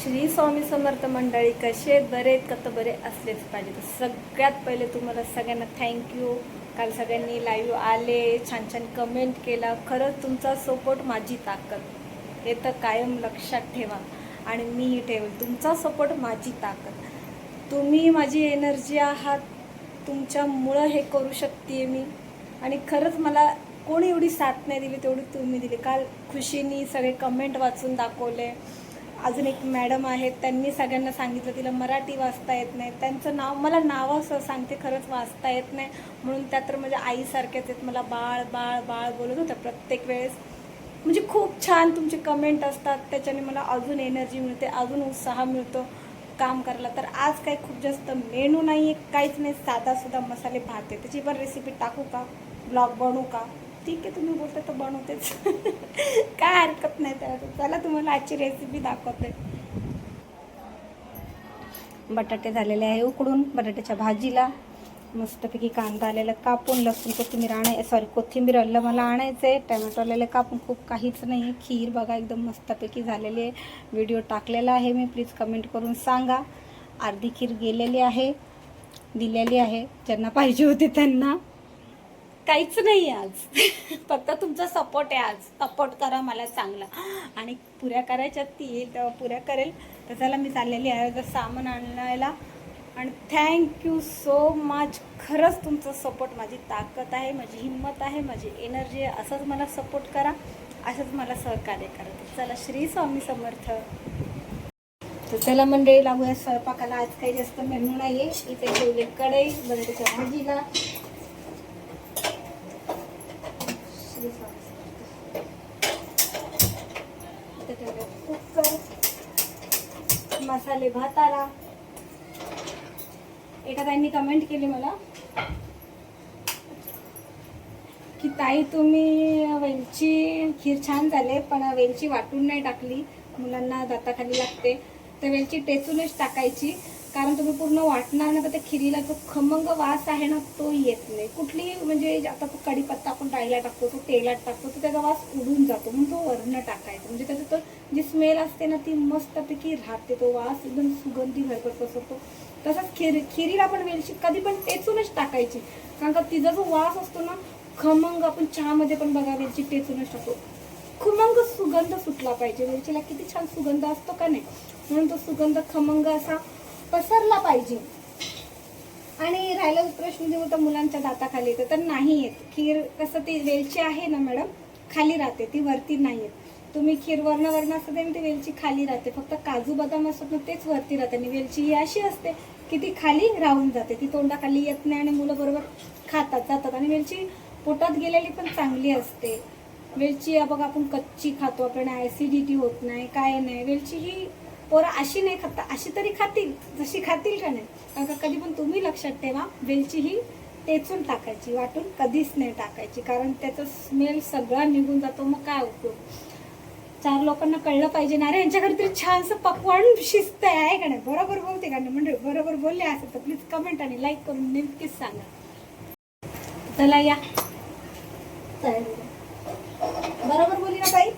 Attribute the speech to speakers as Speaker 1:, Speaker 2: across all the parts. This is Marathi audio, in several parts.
Speaker 1: श्री स्वामी समर्थ मंडळी, कसे बरे आहेत का? तर बरे असलेच पाहिजे. तर सगळ्यात पहिले तुम्हाला सगळ्यांना थँक्यू. काल सगळ्यांनी लाईव्ह आले, छान छान कमेंट केला. खरंच तुमचा सपोर्ट माझी ताकद, हे तर कायम लक्षात ठेवा आणि मीही ठेवेल. तुमचा सपोर्ट माझी ताकद, तुम्ही माझी एनर्जी आहात. तुमच्यामुळं हे करू शकते मी. आणि खरंच मला कोणी एवढी साथ नाही दिली तेवढी तुम्ही दिली. काल खुशीनी सगळे कमेंट वाचून दाखवले. अजून एक मॅडम आहेत, त्यांनी सगळ्यांना सांगितलं तिला मराठी वाचता येत नाही. त्यांचं नाव मला नावाचं सांगते, खरंच वाचता येत नाही म्हणून त्या तर माझ्या आईसारख्याच आहेत. मला बाळ बाळ बाळ बोलत होत्या प्रत्येक वेळेस. म्हणजे खूप छान तुमचे कमेंट असतात, त्याच्याने मला अजून एनर्जी मिळते, अजून उत्साह मिळतो काम करायला. तर आज काही खूप जास्त मेनू नाही आहे, काहीच नाही, साधासुद्धा मसाले भात आहे. त्याची पण रेसिपी टाकू का, ब्लॉग बनवू का? ठीक आहे, तुम्ही बोलता तर बनवतेच. काय हरकत नाही त्याला. चला तुम्हाला आजची रेसिपी दाखवते. बटाटे झालेले आहे उकडून. बटाट्याच्या भाजीला मस्तपैकी कांदा आलेला कापून, लसूण कोथिंबीर कोथिंबीर आलं मला आणायचं आहे. टमॅटो आलेलं कापून, खूप काहीच नाही आहे. खीर बघा एकदम मस्तपैकी झालेली आहे. व्हिडिओ टाकलेला आहे मी, प्लीज कमेंट करून सांगा. अर्धी खीर गेलेली आहे, दिलेली आहे ज्यांना पाहिजे होते त्यांना. काहीच नाही आज. फक्त तुमचा सपोर्ट आहे. आज सपोर्ट करा मला चांगला, आणि पुऱ्या करायच्या ती येईल तेव्हा पुऱ्या करेल. तर चला मी चाललेली आहे जर सामान आणायला. आणि थँक्यू सो मच. खरंच तुमचा सपोर्ट माझी ताकद आहे, माझी हिंमत आहे, माझी एनर्जी आहे. असंच मला सपोर्ट करा, असंच मला सहकार्य करा. चला, श्री स्वामी समर्थ. तर चला मंडळी, लागूया स्वयंपाकाला. आज काही जास्त मेनू नाही आहे. इथे ठेवले कढई बटाट्याच्या भाजीला. कुकर, मसाले भाताला. एका ताईंनी कमेंट केली मला की ताई तुम्ही वेलची खीर छान झाले, पण वेलची वाटून नाही टाकली, मुलांना दाताखाली लागते. तर वेलची टेचूनच टाकायची, कारण तुम्ही पूर्ण वाटणार ना तर त्या खिरीला जो खमंग वास आहे ना तो येत नाही. कुठली म्हणजे आता तो कढीपत्ता आपण डाळीला टाकतो, तो तेलात टाकतो, तर त्याचा वास उडून जातो, म्हणून तो वरण टाकायचा. म्हणजे त्याचं तो जी स्मेल असते ना ती मस्तपैकी राहते, तो वास एकदम सुगंधी भरपूर पसरतो. तसंच खिरीला पण वेलची कधी पण टेचूनच टाकायची, कारण का तिचा जो वास असतो ना खमंग, आपण चहामध्ये पण बघा वेलची टेचूनच टाकतो, खमंग सुगंध सुटला पाहिजे. वेलचीला किती छान सुगंध असतो का नाही, म्हणून तो सुगंध खमंग असा पसरला पाहिजे. आणि राहिला प्रश्न जेव्हा तर मुलांच्या दाताखाली येतं तर नाही येत. खीर कसं ती वेलची आहे ना मॅडम खाली राहते, ती वरती नाही येत. तुम्ही खीर वर्ण असतं ते ती वेलची खाली राहते, फक्त काजू बदाम असतात ना तेच वरती राहते. आणि वेलची ही अशी असते की ती खाली राहून जाते, ती तोंडाखाली येत नाही आणि मुलं बरोबर खातात जातात. आणि वेलची पोटात गेलेली पण चांगली असते. वेलची बघा आपण कच्ची खातो, आपल्याला ॲसिडिटी होत नाही, काय नाही. वेलची ही पोरं अशी नाही खाता, अशी तरी खातील जशी खातील का नाही. कारण का कधी पण तुम्ही लक्षात ठेवा, वेलची ही टेचून टाकायची, वाटून कधीच नाही टाकायची, कारण त्याचा स्मेल सगळा निघून जातो. मग काय उपयोग. 4 लोकांना कळलं पाहिजे ना, अरे यांच्या घरी तरी छानसं पकवान शिस्त आहे का नाही. बरोबर बोलते का नाही म्हणजे बरोबर बोलले असेल तर प्लीज कमेंट आणि लाईक करून नक्कीच सांगा. चला या, बरोबर बोलली ना ताई.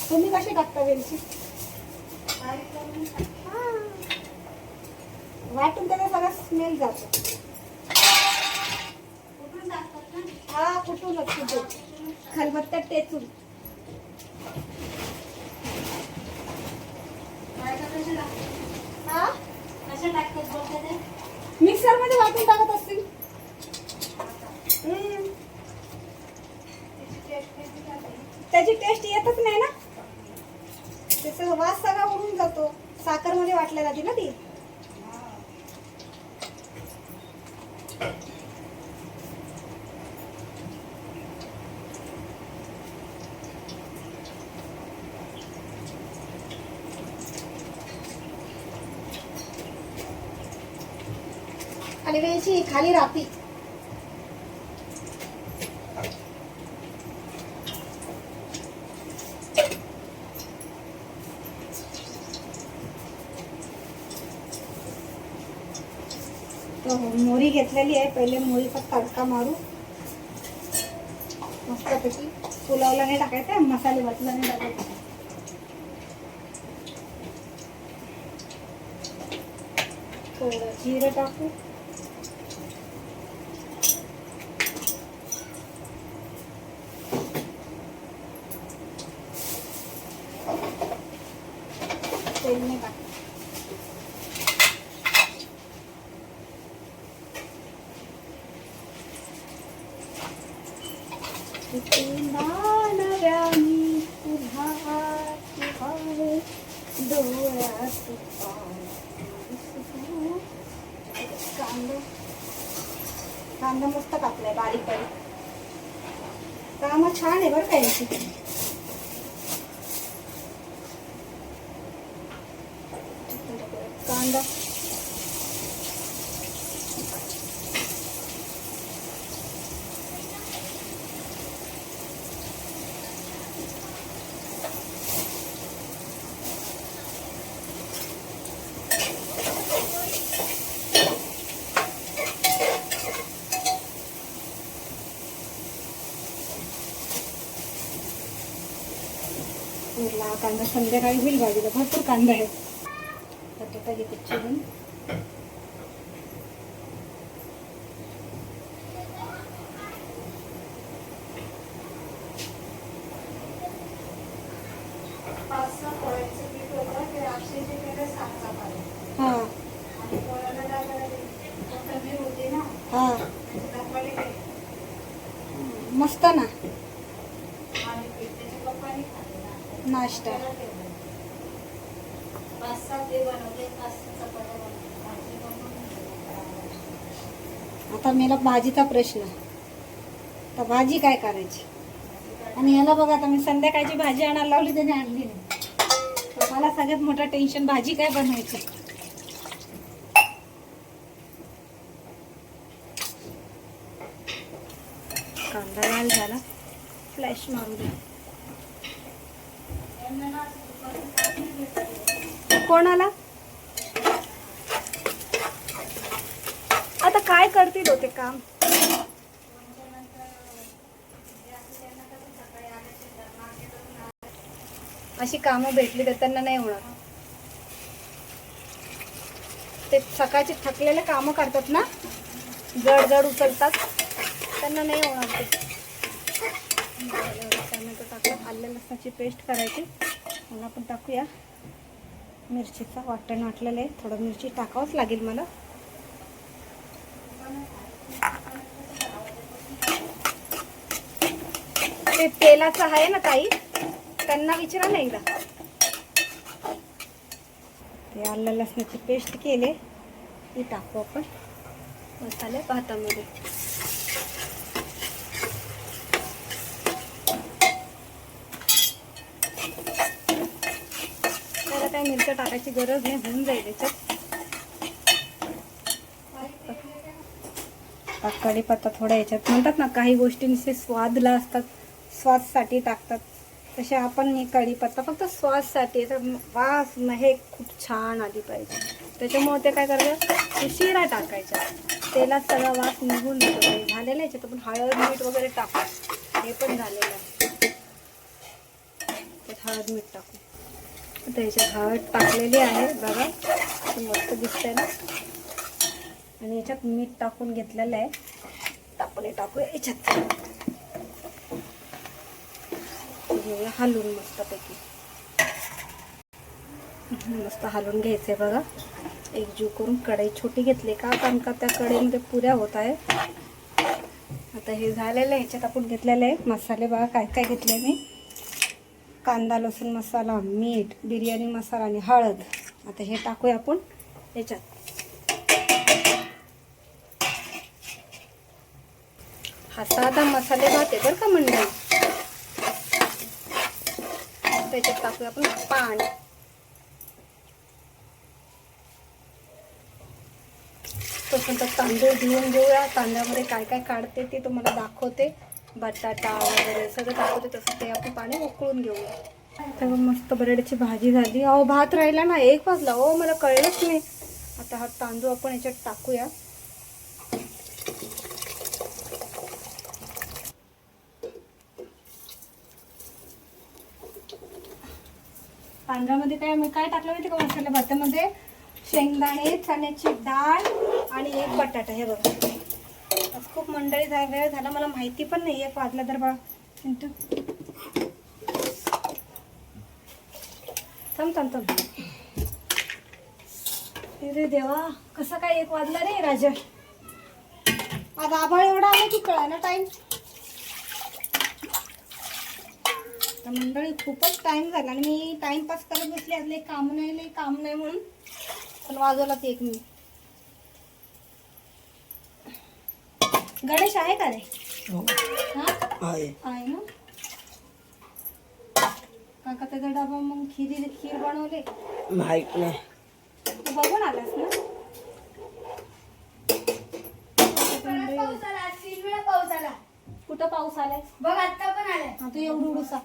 Speaker 1: तुम्ही कशी टाकता वेलची? वाटून त्याचा सगळा स्मेल जातो. हा, कुठूनच खलबत्त्यात टेचून. हा, मिक्सर मध्ये वाटून टाकत असतील. त्याची टेस्ट येतच नाही ना, त्याचा वास सगळा उडून जातो. साखर मध्ये वाटल्या जाते ना ती. आणि वेलची खाली राहते. मोहरी घेतलेली आहे, पहिले मोहरीचा तडका मारू मस्तपैकी. पुलावला नाही टाकायचा, मसाले भातला नाही टाकायचा. थोडं जिरं टाकू. तेल नाही टाकू. नव्यानी डोळ्यात कांदा कांदा मस्त कापलाय बारीक बारीक. काम छान आहे बरं का याची. कांदा कांदा संध्याकाळी होईल भाजीला. भरपूर कांदा आहे. बटाटा घेते चिरून. मस्त ना नाश्ता. आता मला भाजीचा प्रश्न. तर भाजी काय करायची. आणि याला बघा आता मी संध्याकाळची भाजी आणायला लावली त्याने आणली नाही. तर मला सगळ्यात मोठं टेन्शन भाजी काय बनवायची. कांदा लाल झाला. फ्लॅश मारू दे. कोणाला आता काय करतील होते काम. अशी कामं भेटली तर त्यांना नाही होणार. ते सकाळची थकलेले कामं करतात ना, जड जड उचलतात, त्यांना नाही होणार ते. टोमॅटो टाकलं. आलं लसणाची पेस्ट करायची. मला आपण टाकूया मिरचीचा वाटण वाटलेलं आहे. थोडं मिरची टाकावंच लागेल मला. ते तेलाचं आहे ना ताई, त्यांना विचारा ना एकदा. ते आलं लसणाची पेस्ट केले ती टाकू आपण मसाले भातामध्ये. त्याला काही मिरच्या टाकायची गरज नाही, होऊन जाईल याच्यात. कढीपत्ता थोडा याच्यात. म्हणतात ना काही गोष्टींचे स्वादला असतात, स्वादसाठी टाकतात. तसे आपण हे कढीपत्ता फक्त स्वादसाठी. तर वास हे खूप छान आली पाहिजे. त्याच्यामुळे ते काय करायचं, शिरा टाकायचा. तेलात सगळा वास निघून जातो. झालेलं याच्यात आपण हळद मीठ वगैरे टाकू. हे पण झालेलं आहे. त्यात हळद मीठ टाकू. आता याच्यात हळद टाकलेली आहे बघा, मस्त दिसतंय ना. आणि याच्यात मीठ टाकून घेतलेलं आहे. आपण टाकू याच्यात. हलवून मस्तपैकी मस्त हलवून घ्यायचंय बघा. एकजीव करून. कढई छोटी घेतली का, कारण का त्या कढईमध्ये पुऱ्या होत आहे. आता हे झालेलं आहे. याच्यात आपण घेतलेलं आहे मसाले बघा. काय काय घेतलंय मी. कांदा लसूण मसाला, मीठ, बिर्याणी मसाला आणि हळद. आता हे टाकूया आपण याच्यात. हा साधा मसाले भात आहे बरं का मंडळी. त्याच्यात टाकूया आपण पाणी. तोपर्यंत तांदूळ धुवून घेऊया. तांदळामध्ये काय काय काढते ते तुम्हाला दाखवते. बटाटा वगैरे सगळं दाखवते. तसं ते आपण पाणी उकळून घेऊया. तेव्हा मस्त बटाट्याची भाजी झाली. अहो भात राहिला ना, 1 वाजला. हो मला कळलंच नाही. आता हा तांदूळ आपण याच्यात टाकूया. तांदळामध्ये काय मी काय टाकलं माहिती का मसाल्या भातामध्ये, शेंगदाणे, चण्याची डाळ आणि एक बटाटा. हे बघा आज खूप मंडळी वेळ झाला, मला माहिती पण नाही. 1 वाजला तर बा मिनटं. थांब. अरे देवा, कसं काय 1 वाजला रे राजा. आज आभाळ एवढा आला की कळा ना टाइम. तर मंडळी खूपच टाइम झाला आणि मी टाइमपास करत बसले. आज लई काम नाही म्हणून पण वाजवलाच 1 मिनिट. गणेश आहे का रे? हा आहे ना. काका त्याचा डबा मग खीर बनवले
Speaker 2: माहित नाही.
Speaker 1: तू बघून आलास ना.
Speaker 3: पाऊस आला.
Speaker 1: कुठं पाऊस आलाय
Speaker 3: बघ आता पण आलाय.
Speaker 1: तू एवढं उडूसा.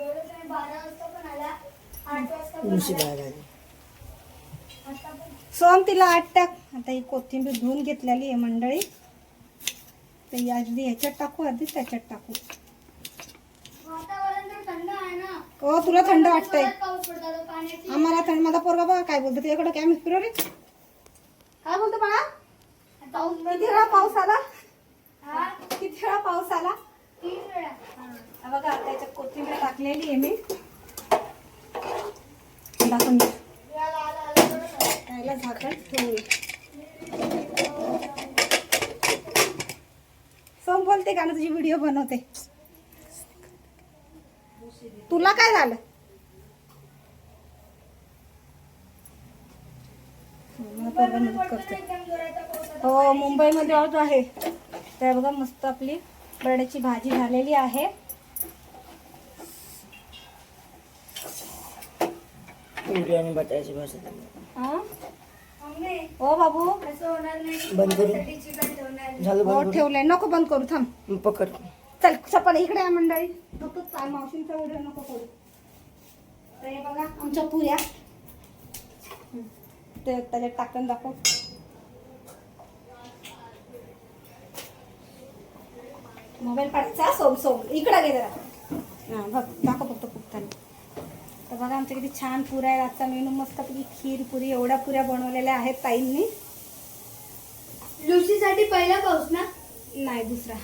Speaker 3: 12 वाजता पण आला, 8 वाजता पण
Speaker 2: उंची
Speaker 3: आला.
Speaker 2: बाहेर आली.
Speaker 3: आता पण
Speaker 1: सोम तिला 8 टाक. आता ही कोथिंबीर धुवून घेतलेली आहे मंडळी. तर आधी ह्याच्यात टाकू, आधी त्याच्यात टाकू.
Speaker 3: वातावरण तर थंड आहे ना.
Speaker 1: हो तुला थंड वाटतंय.
Speaker 3: जोरात पाऊस पडतो, पाण्याची
Speaker 1: आम्हाला थंड. माझा पोरगा बघा काय बोलतो. तुझ्याकडे काय मित्र रे काय बोलतो बाळा. किती वेळा पाऊस आला.
Speaker 3: हा
Speaker 1: किती वेळा पाऊस आला.
Speaker 3: 3 वेळा.
Speaker 1: हा बघा त्याच्यात कोथिंबीर टाकलेली आहे मी. दाखवून दे. त्याला झाकण ठेवू. सोम बोलते का ना तुझी व्हिडिओ बनवते. तुला काय झालं. मला पोरगा मदत करते.
Speaker 3: एकदम जोराचा पाऊस आला.
Speaker 1: हो मुंबईमध्ये आहोत आहे. तर बघा मस्त आपली बटाट्याची भाजी झालेली आहे.
Speaker 2: पुरी आणि बटाट्याची भाजी.
Speaker 1: हा
Speaker 3: मम्मी,
Speaker 1: हो बाबू
Speaker 3: असं होणार नाही.
Speaker 2: बंद करू.
Speaker 3: साठी चिकन ठेवणार.
Speaker 2: झालं
Speaker 1: हो
Speaker 2: बरोबर.
Speaker 1: ठेवलंय. नको बंद करू थांब.
Speaker 2: पकड.
Speaker 1: चल चपल इकडे आहे मंडळी. फक्त काय मावशींचा व्हिडिओ नको करू. तर हे बघा आमच्या पुऱ्या. ते त्याच्यात टाकून दाखव. मोबाईल पाठचा. सोम इकडे गे जरा. हां बघ दाखव फक्त फुगताना. तर बघा आमच्या किती छान पुऱ्या आहे. आजचा मेनू मस्तपैकी खीर पुरी एवढ्या पुऱ्या बनवलेल्या आहेत ताईंनी.
Speaker 3: लुसीसाठी पहिला पाऊस ना.
Speaker 1: नाही दुसरा.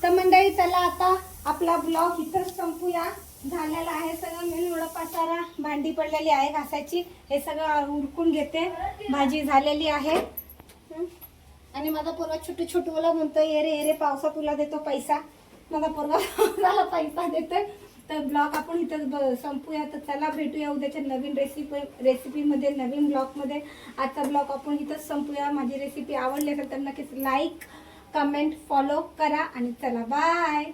Speaker 1: तर मंडळी चला आता आपला ब्लॉग इथंच संपूया. झालेला आहे सगळं. मेनू एवढा पसारा. भांडी पडलेली आहे घासायची. हे सगळं उरकून घेते. भाजी झालेली आहे. आणि माझा पोरगा छोटूला म्हणतोय ये रे पावसा तुला देतो पैसा. माझा पोरगा पावसाला पैसा देतोय. तर ब्लॉग आपण इथं संपूया. तर चला भेटूया उद्याच्या नवीन रेसिपीमध्ये नवीन ब्लॉगमध्ये. आजचा ब्लॉग आपण इथंच संपूया. माझी रेसिपी आवडली असेल तर नक्कीच लाईक कमेंट फॉलो करा आणि चला बाय.